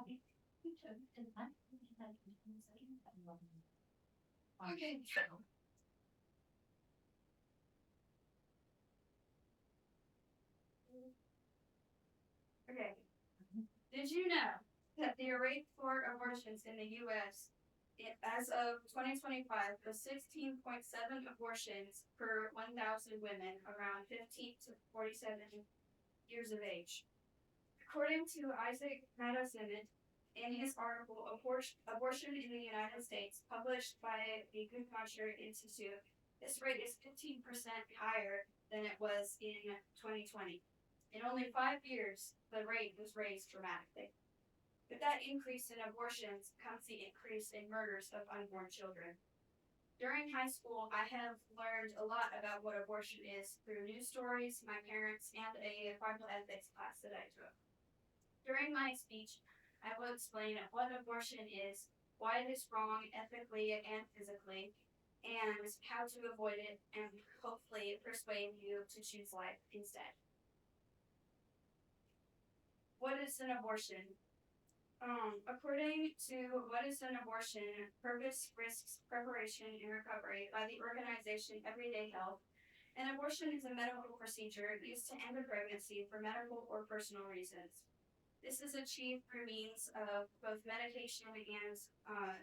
Okay. Okay. Did you know that the rate for abortions in the U.S. As of 2025 was 16.7 abortions per 1,000 women around 15 to 47 years of age? According to Isaac Madison in his article Abortion in the United States, published by the Guttmacher Institute, this rate is 15% higher than it was in 2020. In only 5 years, the rate was raised dramatically. With that increase in abortions comes the increase in murders of unborn children. During high school, I have learned a lot about what abortion is through news stories, my parents, and a Bible ethics class that I took. During my speech, I will explain what abortion is, why it is wrong ethically and physically, and how to avoid it, and hopefully persuade you to choose life instead. What is an abortion? According to What is an Abortion? Purpose, Risks, Preparation, and Recovery by the organization Everyday Health, an abortion is a medical procedure used to end a pregnancy for medical or personal reasons. This is achieved through means of both medication and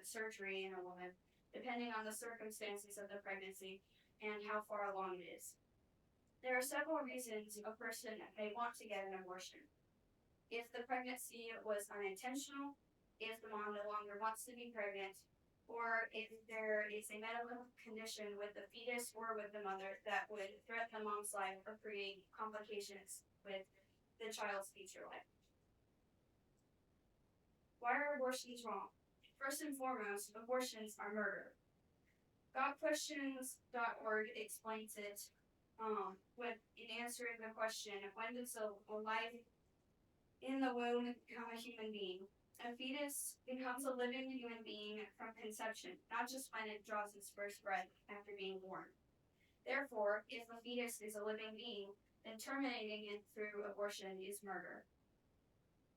surgery in a woman, depending on the circumstances of the pregnancy and how far along it is. There are several reasons a person may want to get an abortion. If the pregnancy was unintentional, if the mom no longer wants to be pregnant, or if there is a medical condition with the fetus or with the mother that would threaten the mom's life or create complications with the child's future life. Why are abortions wrong? First and foremost, abortions are murder. GodQuestions.org explains it in answering the question, when does a life in the womb become a human being? A fetus becomes a living human being from conception, not just when it draws its first breath after being born. Therefore, if a fetus is a living being, then terminating it through abortion is murder.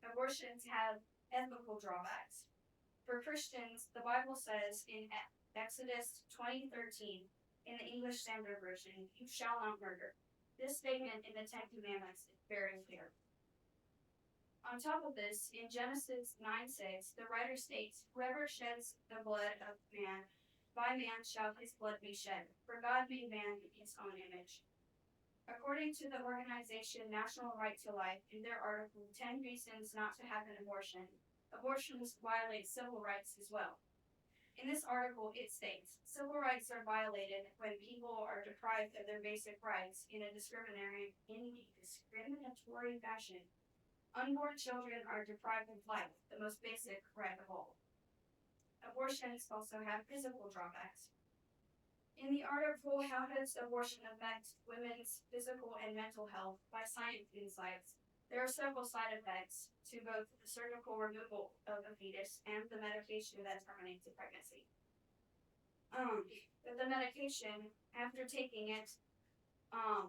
Abortions have ethical drawbacks. For Christians, the Bible says in Exodus 20:13, in the English Standard Version, you shall not murder. This statement in the Ten Commandments is very clear. On top of this, in Genesis 9:6, the writer states, whoever sheds the blood of man, by man shall his blood be shed, for God made man in his own image. According to the organization National Right to Life, in their article, 10 Reasons Not to Have an Abortion, abortions violate civil rights as well. In this article, it states, civil rights are violated when people are deprived of their basic rights in a discriminatory fashion. Unborn children are deprived of life, the most basic right of all. Abortions also have physical drawbacks. In the article, How Does Abortion Affect Women's Physical and Mental Health by Science Insights, there are several side effects to both the surgical removal of a fetus and the medication that terminates a pregnancy. But the medication, after taking it,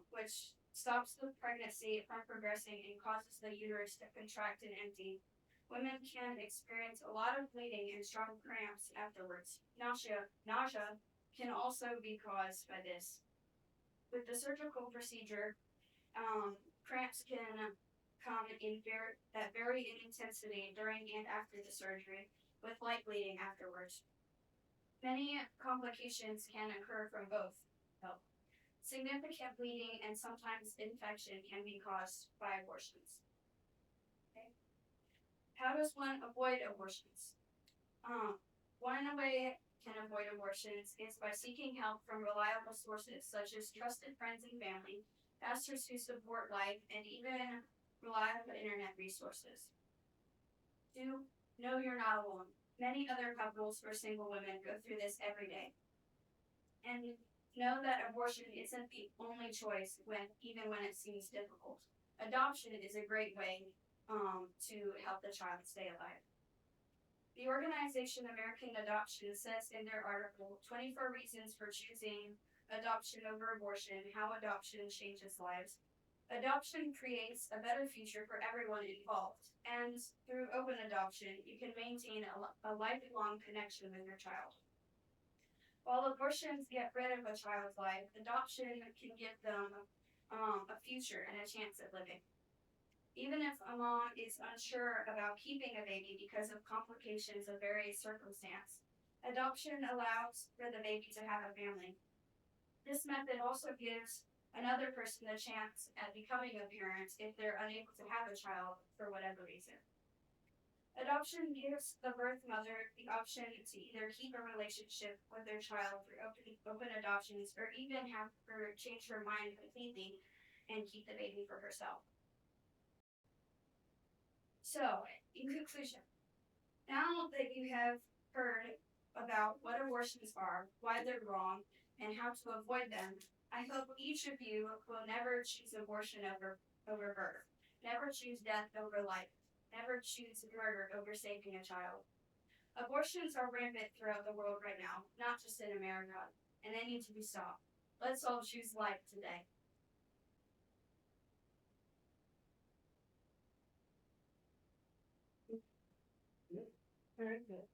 which stops the pregnancy from progressing and causes the uterus to contract and empty, women can experience a lot of bleeding and strong cramps afterwards. Nausea can also be caused by this. With the surgical procedure, cramps can come in vary in intensity during and after the surgery, with light bleeding afterwards. Many complications can occur from both. Significant bleeding and sometimes infection can be caused by abortions. Okay. How does one avoid abortions? One way can avoid abortions is by seeking help from reliable sources such as trusted friends and family, pastors who support life, and even reliable internet resources. 2. Know you're not alone. Many other couples or single women go through this every day. And know that abortion isn't the only choice even when it seems difficult. Adoption is a great way to help the child stay alive. The organization American Adoption says in their article, 24 Reasons for Choosing Adoption Over Abortion, How Adoption Changes Lives. Adoption creates a better future for everyone involved, and through open adoption, you can maintain a lifelong connection with your child. While abortions get rid of a child's life, adoption can give them a future and a chance at living. Even if a mom is unsure about keeping a baby because of complications of various circumstances, adoption allows for the baby to have a family. This method also gives another person a chance at becoming a parent if they're unable to have a child for whatever reason. Adoption gives the birth mother the option to either keep a relationship with their child through open adoptions or even have her change her mind completely and keep the baby for herself. So, in conclusion, now that you have heard about what abortions are, why they're wrong, and how to avoid them, I hope each of you will never choose abortion over birth, never choose death over life, never choose murder over saving a child. Abortions are rampant throughout the world right now, not just in America, and they need to be stopped. Let's all choose life today. Very good.